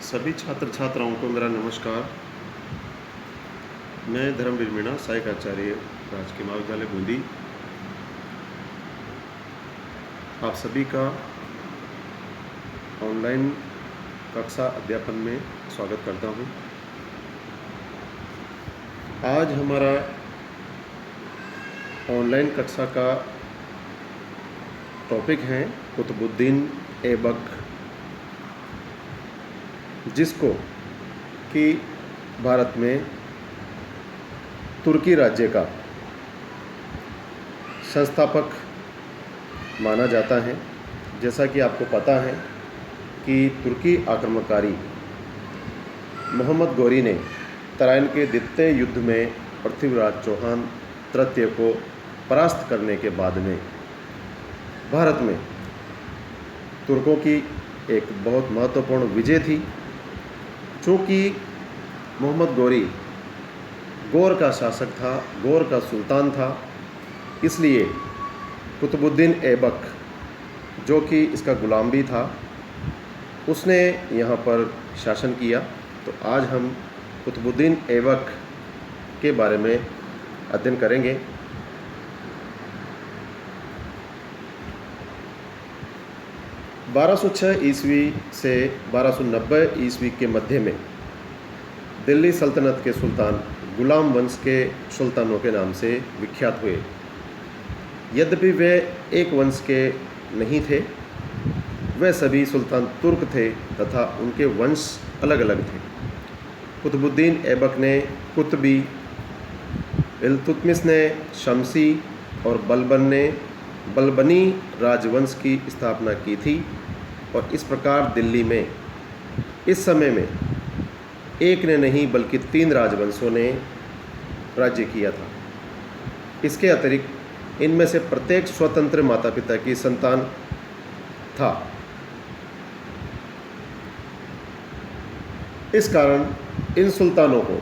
सभी छात्र छात्राओं को मेरा नमस्कार। मैं धर्मवीर मीणा, सहायक आचार्य, राजकीय महाविद्यालय बूंदी, आप सभी का ऑनलाइन कक्षा अध्यापन में स्वागत करता हूं। आज हमारा ऑनलाइन कक्षा का टॉपिक है कुतुबुद्दीन ऐबक, जिसको कि भारत में तुर्की राज्य का संस्थापक माना जाता है। जैसा कि आपको पता है कि तुर्की आक्रमणकारी मोहम्मद गौरी ने तराइन के द्वितीय युद्ध में पृथ्वीराज चौहान तृतीय को परास्त करने के बाद में भारत में तुर्कों की एक बहुत महत्वपूर्ण विजय थी। चूँकि मोहम्मद गौरी गौर का शासक था, गौर का सुल्तान था, इसलिए कुतुबुद्दीन ऐबक, जो कि इसका गुलाम भी था, उसने यहाँ पर शासन किया। तो आज हम कुतुबुद्दीन ऐबक के बारे में अध्ययन करेंगे। (1206 ईस्वी से 1290 ईस्वी के मध्य में दिल्ली सल्तनत के सुल्तान गुलाम वंश के सुल्तानों के नाम से विख्यात हुए। यद्यपि वे एक वंश के नहीं थे, वे सभी सुल्तान तुर्क थे तथा उनके वंश अलग अलग थे। कुतुबुद्दीन ऐबक ने कुतबी, इल्तुतमिश ने शमसी और बलबनी राजवंश की स्थापना की थी। और इस प्रकार दिल्ली में इस समय में एक ने नहीं बल्कि 3 राजवंशों ने राज्य किया था। इसके अतिरिक्त इनमें से प्रत्येक स्वतंत्र माता पिता की संतान था। इस कारण इन सुल्तानों को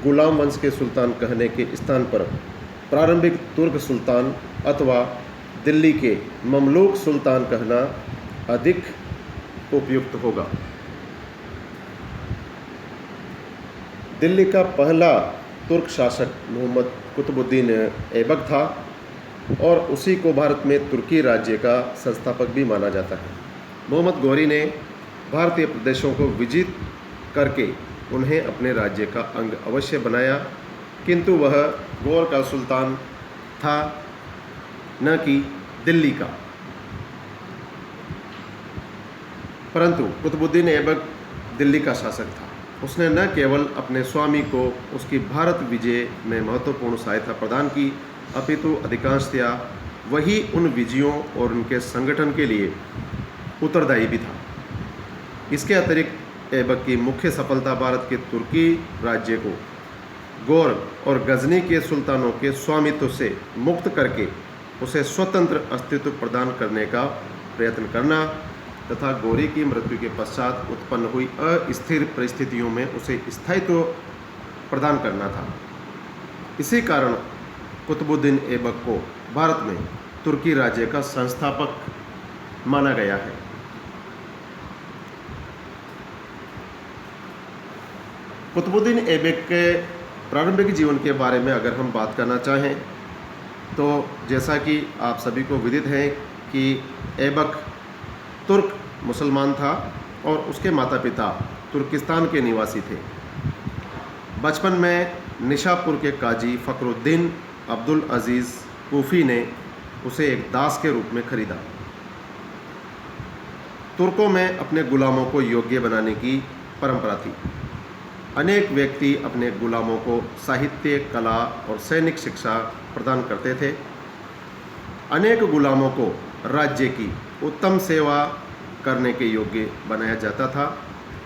गुलाम वंश के सुल्तान कहने के स्थान पर प्रारंभिक तुर्क सुल्तान अथवा दिल्ली के ममलूक सुल्तान कहना अधिक उपयुक्त होगा। दिल्ली का पहला तुर्क शासक मोहम्मद कुतुबुद्दीन ऐबक था और उसी को भारत में तुर्की राज्य का संस्थापक भी माना जाता है। मोहम्मद गौरी ने भारतीय प्रदेशों को विजित करके उन्हें अपने राज्य का अंग अवश्य बनाया, किंतु वह गौर का सुल्तान था, न कि दिल्ली का। परंतु कुतुबुद्दीन ऐबक दिल्ली का शासक था। उसने न केवल अपने स्वामी को उसकी भारत विजय में महत्वपूर्ण सहायता प्रदान की, अपितु अधिकांशतया वही उन विजयों और उनके संगठन के लिए उत्तरदायी भी था। इसके अतिरिक्त ऐबक की मुख्य सफलता भारत के तुर्की राज्य को गौर और गजनी के सुल्तानों के स्वामित्व से मुक्त करके उसे स्वतंत्र अस्तित्व प्रदान करने का प्रयत्न करना तथा गौरी की मृत्यु के पश्चात उत्पन्न हुई अस्थिर परिस्थितियों में उसे स्थायित्व प्रदान करना था। इसी कारण कुतुबुद्दीन ऐबक को भारत में तुर्की राज्य का संस्थापक माना गया है। कुतुबुद्दीन ऐबक के प्रारंभिक जीवन के बारे में अगर हम बात करना चाहें तो जैसा कि आप सभी को विदित है कि ऐबक तुर्क मुसलमान था और उसके माता पिता तुर्किस्तान के निवासी थे। बचपन में निशापुर के काजी फ़खरुद्दीन अब्दुल अजीज़ कूफ़ी ने उसे एक दास के रूप में खरीदा। तुर्कों में अपने गुलामों को योग्य बनाने की परंपरा थी। अनेक व्यक्ति अपने गुलामों को साहित्य, कला और सैनिक शिक्षा प्रदान करते थे। अनेक गुलामों को राज्य की उत्तम सेवा करने के योग्य बनाया जाता था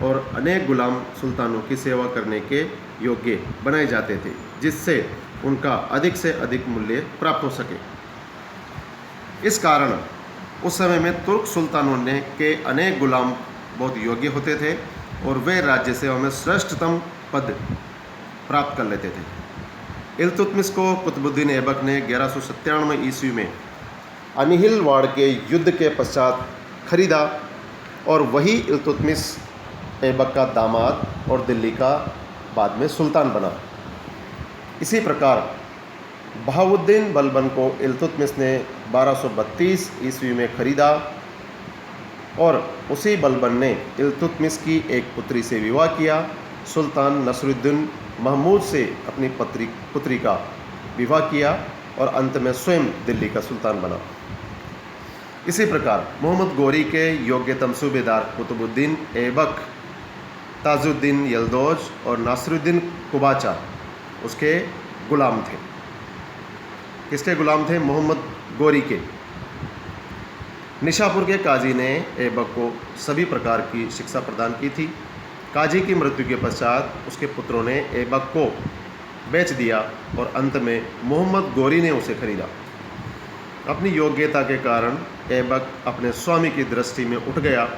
और अनेक गुलाम सुल्तानों की सेवा करने के योग्य बनाए जाते थे, जिससे उनका अधिक से अधिक मूल्य प्राप्त हो सके। इस कारण उस समय में तुर्क सुल्तानों ने के अनेक गुलाम बहुत योग्य होते थे और वे राज्य सेवा में श्रेष्ठतम पद प्राप्त कर लेते थे। इल्तुतमिश को कुतुबुद्दीन ऐबक ने 1197 ईस्वी में अनिहिलवाड़ के युद्ध के पश्चात खरीदा और वही इल्तुतमिश ऐबक का दामाद और दिल्ली का बाद में सुल्तान बना। इसी प्रकार बहाउद्दीन बलबन को इल्तुतमिश ने 1232 ईस्वी में खरीदा और उसी बलबन ने इल्तुतमिश की एक पुत्री से विवाह किया। सुल्तान नसरुद्दीन महमूद से अपनी पुत्री का विवाह किया और अंत में स्वयं दिल्ली का सुल्तान बना। इसी प्रकार मोहम्मद गोरी के योग्यतम सूबेदार कुतुबुद्दीन ऐबक, ताजुद्दीन यल्दौज और नासिरुद्दीन कुबाचा उसके गुलाम थे। किसके गुलाम थे? मोहम्मद गोरी के। निशापुर के काजी ने ऐबक को सभी प्रकार की शिक्षा प्रदान की थी। काजी की मृत्यु के पश्चात उसके पुत्रों ने ऐबक को बेच दिया और अंत में मोहम्मद गोरी ने उसे खरीदा। अपनी योग्यता के कारण ऐबक अपने स्वामी की दृष्टि में उठ गया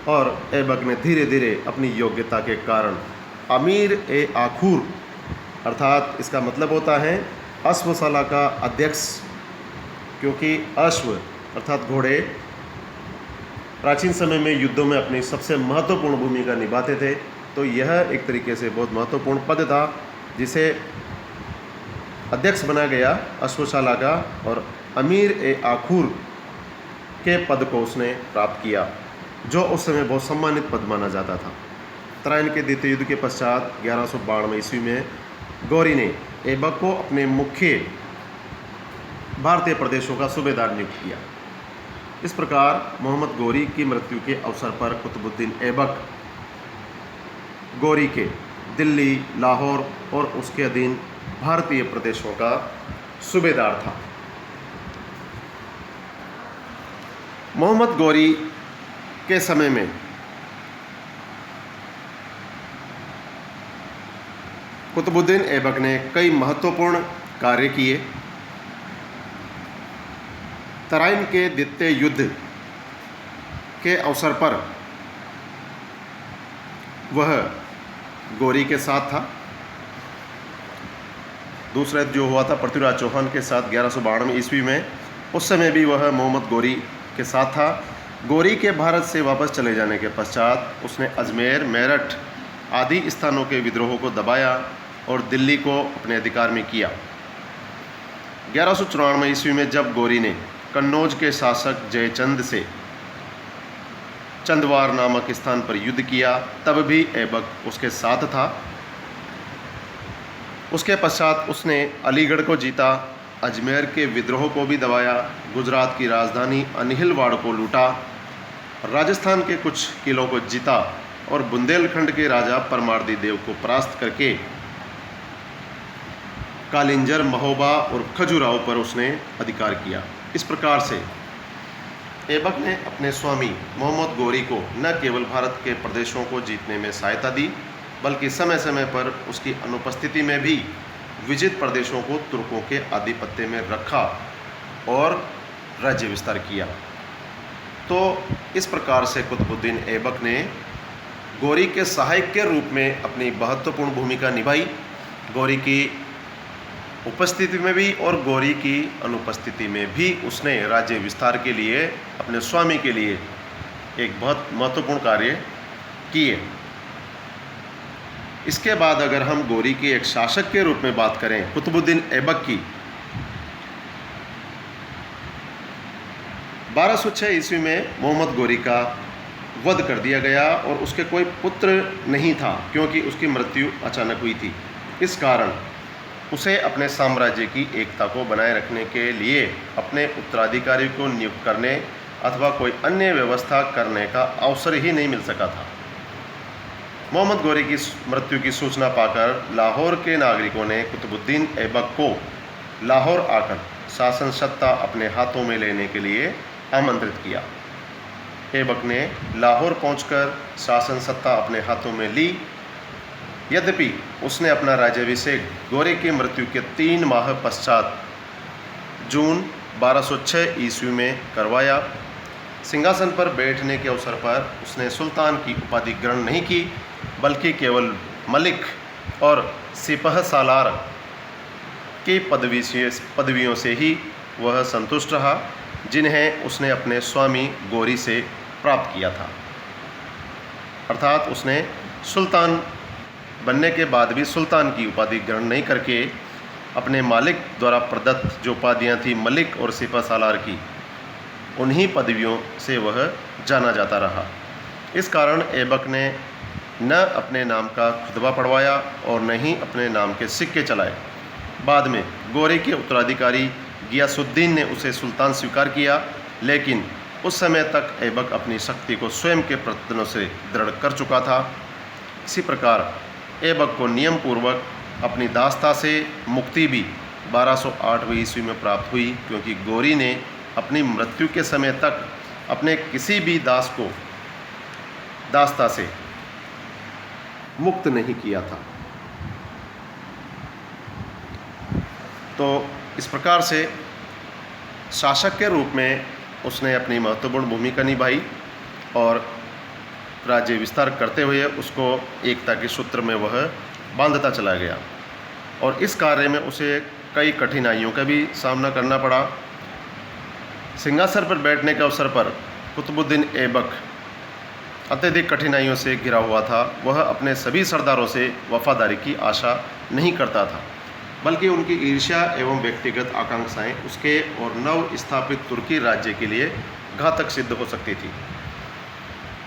और ऐबक ने धीरे धीरे अपनी योग्यता के कारण अमीर ए आखूर, अर्थात इसका मतलब होता है अश्वशाला का अध्यक्ष, क्योंकि अश्व अर्थात घोड़े प्राचीन समय में युद्धों में अपनी सबसे महत्वपूर्ण भूमिका निभाते थे। तो यह एक तरीके से बहुत महत्वपूर्ण पद था जिसे अध्यक्ष बनाया गया अश्वशाला का, और अमीर ए आखूर के पद को उसने प्राप्त किया, जो उस समय बहुत सम्मानित पद माना जाता था। तराइन के द्वितीय युद्ध के पश्चात 1192 ईस्वी में गौरी ने ऐबक को अपने मुख्य भारतीय प्रदेशों का सूबेदार नियुक्त किया। इस प्रकार मोहम्मद गोरी की मृत्यु के अवसर पर कुतुबुद्दीन ऐबक गोरी के दिल्ली, लाहौर और उसके अधीन भारतीय प्रदेशों का सूबेदार था। मोहम्मद गोरी के समय में कुतुबुद्दीन ऐबक ने कई महत्वपूर्ण कार्य किए। तराइन के द्वितीय युद्ध के अवसर पर वह गोरी के साथ था। दूसरा जो हुआ था पृथ्वीराज चौहान के साथ 1192 ईस्वी में, उस समय भी वह मोहम्मद गोरी के साथ था। गोरी के भारत से वापस चले जाने के पश्चात उसने अजमेर, मेरठ आदि स्थानों के विद्रोहों को दबाया और दिल्ली को अपने अधिकार में किया। 1194 ईस्वी में जब गोरी ने कन्नौज के शासक जयचंद से चंदवार नामक स्थान पर युद्ध किया, तब भी ऐबक उसके साथ था। उसके पश्चात उसने अलीगढ़ को जीता, अजमेर के विद्रोह को भी दबाया, गुजरात की राजधानी अनिहिलवाड़ को लूटा, राजस्थान के कुछ किलों को जीता और बुंदेलखंड के राजा परमार्दी देव को परास्त करके कालिंजर, महोबा और खजुराहो पर उसने अधिकार किया। इस प्रकार से ऐबक ने अपने स्वामी मोहम्मद गोरी को न केवल भारत के प्रदेशों को जीतने में सहायता दी, बल्कि समय समय पर उसकी अनुपस्थिति में भी विजित प्रदेशों को तुर्कों के आधिपत्य में रखा और राज्य विस्तार किया। तो इस प्रकार से कुतुबुद्दीन ऐबक ने गोरी के सहायक के रूप में अपनी महत्वपूर्ण भूमिका निभाई। गोरी की उपस्थिति में भी और गोरी की अनुपस्थिति में भी उसने राज्य विस्तार के लिए अपने स्वामी के लिए एक बहुत महत्वपूर्ण कार्य किए। इसके बाद अगर हम गोरी के एक शासक के रूप में बात करें कुतुबुद्दीन ऐबक की, 1206 ईस्वी में मोहम्मद गोरी का वध कर दिया गया और उसके कोई पुत्र नहीं था, क्योंकि उसकी मृत्यु अचानक हुई थी। इस कारण उसे अपने साम्राज्य की एकता को बनाए रखने के लिए अपने उत्तराधिकारी को नियुक्त करने अथवा कोई अन्य व्यवस्था करने का अवसर ही नहीं मिल सका था। मोहम्मद गोरी की मृत्यु की सूचना पाकर लाहौर के नागरिकों ने कुतुबुद्दीन ऐबक को लाहौर आकर शासन सत्ता अपने हाथों में लेने के लिए आमंत्रित किया। ऐबक ने लाहौर पहुंचकर शासन सत्ता अपने हाथों में ली। यद्यपि उसने अपना राज्याभिषेक गोरी की मृत्यु के 3 माह पश्चात जून 1206 ईस्वी में करवाया। सिंहासन पर बैठने के अवसर पर उसने सुल्तान की उपाधि ग्रहण नहीं की, बल्कि केवल मलिक और सिपह सालार की पदवियों से ही वह संतुष्ट रहा, जिन्हें उसने अपने स्वामी गोरी से प्राप्त किया था। अर्थात उसने सुल्तान बनने के बाद भी सुल्तान की उपाधि ग्रहण नहीं करके अपने मालिक द्वारा प्रदत्त जो उपाधियाँ थी मलिक और सिपह सालार की, उन्हीं पदवियों से वह जाना जाता रहा। इस कारण ऐबक ने न अपने नाम का खुतबा पढ़वाया और न ही अपने नाम के सिक्के चलाए। बाद में गोरी के उत्तराधिकारी गियासुद्दीन ने उसे सुल्तान स्वीकार किया, लेकिन उस समय तक ऐबक अपनी शक्ति को स्वयं के प्रयत्नों से दृढ़ कर चुका था। इसी प्रकार ऐबक को नियम पूर्वक अपनी दासता से मुक्ति भी 1208 ईस्वी में प्राप्त हुई, क्योंकि गोरी ने अपनी मृत्यु के समय तक अपने किसी भी दास को दासता से मुक्त नहीं किया था। तो इस प्रकार से शासक के रूप में उसने अपनी महत्वपूर्ण भूमिका निभाई और राज्य विस्तार करते हुए उसको एकता के सूत्र में वह बांधता चला गया। और इस कार्य में उसे कई कठिनाइयों का भी सामना करना पड़ा। सिंहासन पर बैठने के अवसर पर कुतुबुद्दीन ऐबक अत्यधिक कठिनाइयों से घिरा हुआ था। वह अपने सभी सरदारों से वफादारी की आशा नहीं करता था, बल्कि उनकी ईर्ष्या एवं व्यक्तिगत आकांक्षाएं उसके और नव स्थापित तुर्की राज्य के लिए घातक सिद्ध हो सकती थी।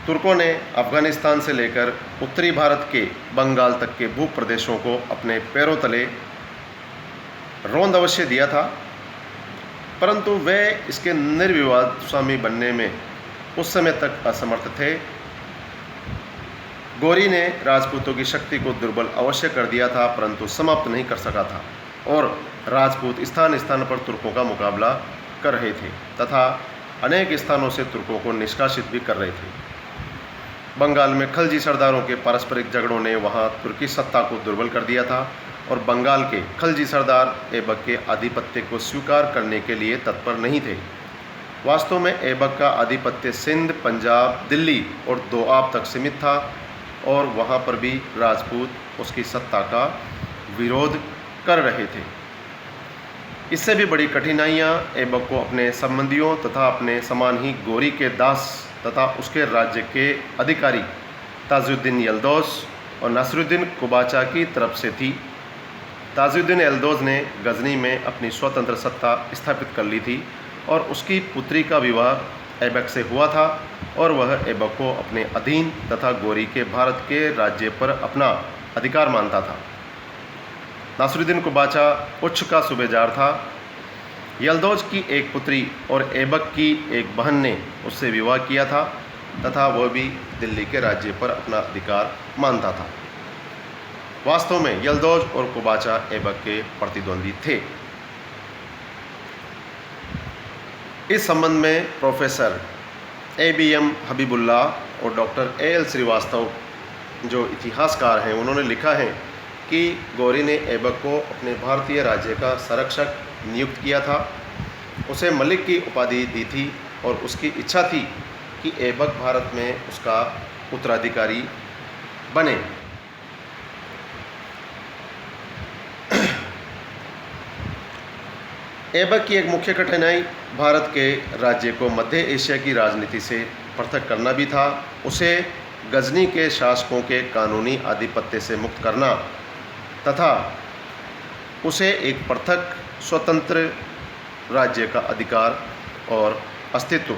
तुर्कों ने अफगानिस्तान से लेकर उत्तरी भारत के बंगाल तक के भू प्रदेशों को अपने पैरों तले रौंद अवश्य दिया था, परंतु वे इसके निर्विवाद स्वामी बनने में उस समय तक असमर्थ थे। गोरी ने राजपूतों की शक्ति को दुर्बल अवश्य कर दिया था, परंतु समाप्त नहीं कर सका था, और राजपूत स्थान स्थान पर तुर्कों का मुकाबला कर रहे थे तथा अनेक स्थानों से तुर्कों को निष्कासित भी कर रहे थे। बंगाल में खलजी सरदारों के पारस्परिक झगड़ों ने वहां तुर्की सत्ता को दुर्बल कर दिया था, और बंगाल के खलजी सरदार ऐबक के आधिपत्य को स्वीकार करने के लिए तत्पर नहीं थे। वास्तव में ऐबक का आधिपत्य सिंध, पंजाब, दिल्ली और दोआब तक सीमित था, और वहाँ पर भी राजपूत उसकी सत्ता का विरोध कर रहे थे। इससे भी बड़ी कठिनाइयाँ ऐबक को अपने संबंधियों तथा अपने समान ही गोरी के दास तथा उसके राज्य के अधिकारी ताजुद्दीन यल्दौज और नासिरुद्दीन कुबाचा की तरफ से थी। ताजुद्दीन यल्दौज ने गजनी में अपनी स्वतंत्र सत्ता स्थापित कर ली थी, और उसकी पुत्री का विवाह ऐबक से हुआ था, और वह ऐबक को अपने अधीन तथा गोरी के भारत के राज्य पर अपना अधिकार मानता था। नासिरुद्दीन कुबाचा उच्च का सूबेदार था। यल्दौज की एक पुत्री और ऐबक की एक बहन ने उससे विवाह किया था तथा वह भी दिल्ली के राज्य पर अपना अधिकार मानता था। वास्तव में यल्दौज और कुबाचा ऐबक के प्रतिद्वंदी थे। इस संबंध में प्रोफेसर ABM हबीबुल्लाह और डॉक्टर AL श्रीवास्तव जो इतिहासकार हैं, उन्होंने लिखा है कि गोरी ने ऐबक को अपने भारतीय राज्य का संरक्षक नियुक्त किया था, उसे मलिक की उपाधि दी थी, और उसकी इच्छा थी कि ऐबक भारत में उसका उत्तराधिकारी बने। ऐबक की एक मुख्य कठिनाई भारत के राज्य को मध्य एशिया की राजनीति से पृथक करना भी था। उसे गजनी के शासकों के कानूनी आधिपत्य से मुक्त करना तथा उसे एक पृथक स्वतंत्र राज्य का अधिकार और अस्तित्व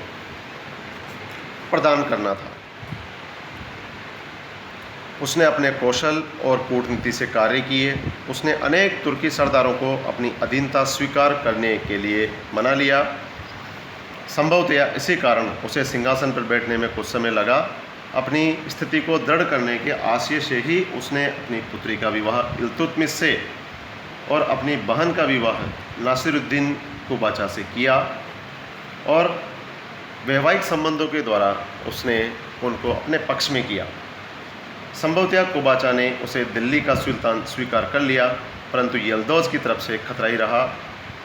प्रदान करना था। उसने अपने कौशल और कूटनीति से कार्य किए। उसने अनेक तुर्की सरदारों को अपनी अधीनता स्वीकार करने के लिए मना लिया। संभवतया इसी कारण उसे सिंहासन पर बैठने में कुछ समय लगा। अपनी स्थिति को दृढ़ करने के आशय से ही उसने अपनी पुत्री का विवाह इल्तुतमिश से और अपनी बहन का विवाह नासिरुद्दीन कुबाचा से किया, और वैवाहिक संबंधों के द्वारा उसने उनको अपने पक्ष में किया। संभवतया कुबाचा ने उसे दिल्ली का सुल्तान स्वीकार कर लिया, परंतु यल्दौज की तरफ से खतरा ही रहा।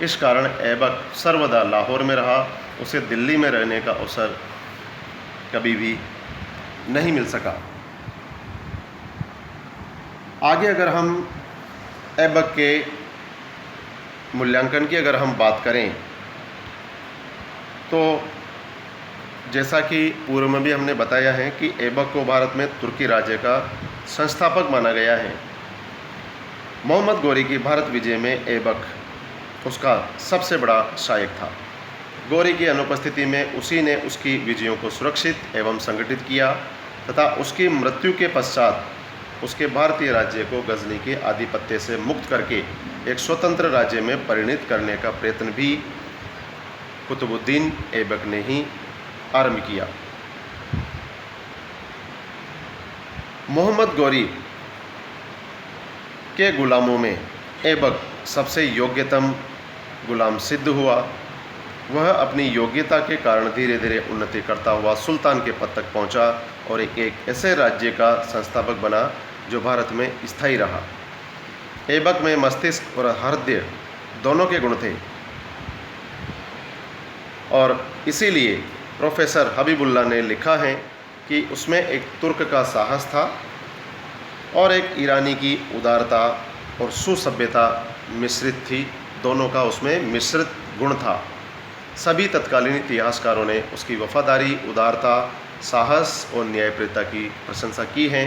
इस कारण ऐबक सर्वदा लाहौर में रहा। उसे दिल्ली में रहने का अवसर कभी भी नहीं मिल सका। आगे अगर हम ऐबक के मूल्यांकन की अगर हम बात करें तो जैसा कि पूर्व में भी हमने बताया है कि ऐबक को भारत में तुर्की राज्य का संस्थापक माना गया है। मोहम्मद गौरी की भारत विजय में ऐबक उसका सबसे बड़ा सहायक था। गौरी की अनुपस्थिति में उसी ने उसकी विजयों को सुरक्षित एवं संगठित किया तथा उसकी मृत्यु के पश्चात उसके भारतीय राज्य को गजनी के आधिपत्य से मुक्त करके एक स्वतंत्र राज्य में परिणत करने का प्रयत्न भी कुतुबुद्दीन ऐबक ने ही आरंभ किया। मोहम्मद गौरी के गुलामों में ऐबक सबसे योग्यतम गुलाम सिद्ध हुआ। वह अपनी योग्यता के कारण धीरे धीरे उन्नति करता हुआ सुल्तान के पद तक पहुंचा और एक ऐसे राज्य का संस्थापक बना जो भारत में स्थायी रहा। ऐबक में मस्तिष्क और हृदय दोनों के गुण थे और इसीलिए प्रोफेसर हबीबुल्लाह ने लिखा है कि उसमें एक तुर्क का साहस था और एक ईरानी की उदारता और सुसभ्यता मिश्रित थी। दोनों का उसमें मिश्रित गुण था। सभी तत्कालीन इतिहासकारों ने उसकी वफादारी, उदारता, साहस और न्यायप्रियता की प्रशंसा की है।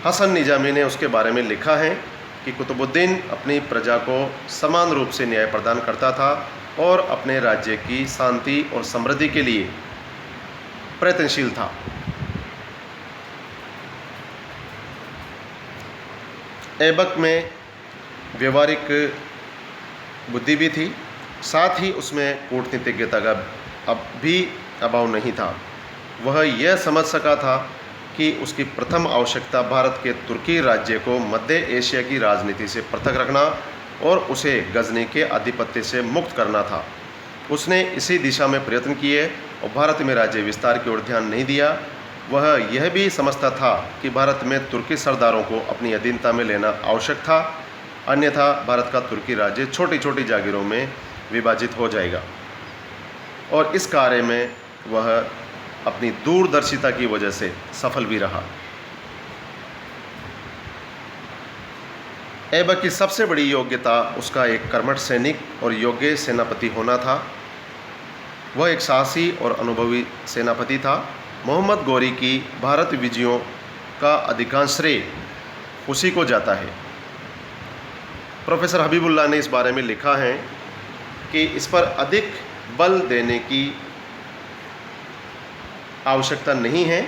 हसन निजामी ने उसके बारे में लिखा है कि कुतुबुद्दीन अपनी प्रजा को समान रूप से न्याय प्रदान करता था और अपने राज्य की शांति और समृद्धि के लिए प्रयत्नशील था। ऐबक में व्यवहारिक बुद्धि भी थी, साथ ही उसमें कूटनीतिज्ञता का अब भी अभाव नहीं था। वह यह समझ सका था कि उसकी प्रथम आवश्यकता भारत के तुर्की राज्य को मध्य एशिया की राजनीति से पृथक रखना और उसे गजनी के आधिपत्य से मुक्त करना था। उसने इसी दिशा में प्रयत्न किए और भारत में राज्य विस्तार की ओर ध्यान नहीं दिया। वह यह भी समझता था कि भारत में तुर्की सरदारों को अपनी अधीनता में लेना आवश्यक था, अन्यथा भारत का तुर्की राज्य छोटी छोटी जागीरों में विभाजित हो जाएगा। और इस कार्य में वह अपनी दूरदर्शिता की वजह से सफल भी रहा। ऐबक की सबसे बड़ी योग्यता उसका एक कर्मठ सैनिक और योग्य सेनापति होना था। वह एक साहसी और अनुभवी सेनापति था। मोहम्मद गौरी की भारत विजयों का अधिकांश श्रेय उसी को जाता है। प्रोफेसर हबीबुल्लाह ने इस बारे में लिखा है कि इस पर अधिक बल देने की आवश्यकता नहीं है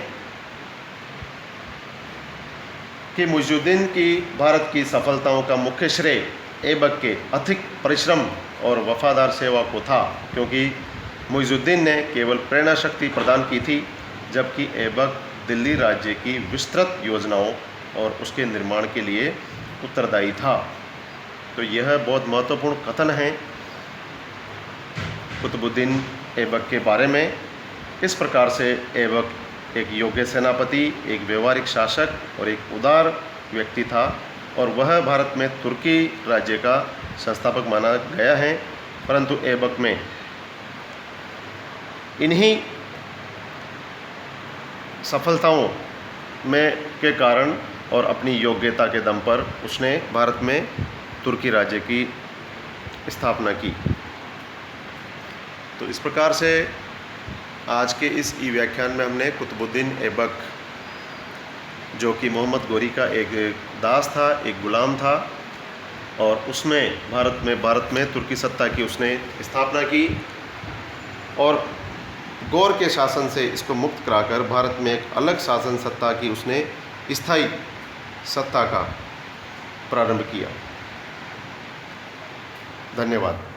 कि मुइजुद्दीन की भारत की सफलताओं का मुख्य श्रेय ऐबक के अधिक परिश्रम और वफादार सेवा को था, क्योंकि मुइजुद्दीन ने केवल प्रेरणा शक्ति प्रदान की थी, जबकि ऐबक दिल्ली राज्य की विस्तृत योजनाओं और उसके निर्माण के लिए उत्तरदायी था। तो यह बहुत महत्वपूर्ण कथन है कुतुबुद्दीन ऐबक के बारे में। इस प्रकार से ऐबक एक योग्य सेनापति, एक व्यवहारिक शासक और एक उदार व्यक्ति था और वह भारत में तुर्की राज्य का संस्थापक माना गया है। परंतु ऐबक में इन्हीं सफलताओं में के कारण और अपनी योग्यता के दम पर उसने भारत में तुर्की राज्य की स्थापना की। तो इस प्रकार से आज के इस ई व्याख्यान में हमने कुतुबुद्दीन ऐबक, जो कि मोहम्मद गौरी का एक दास था, एक गुलाम था, और उसमें भारत में तुर्की सत्ता की उसने स्थापना की और गौर के शासन से इसको मुक्त कराकर भारत में एक अलग शासन सत्ता की उसने स्थायी सत्ता का प्रारंभ किया। धन्यवाद।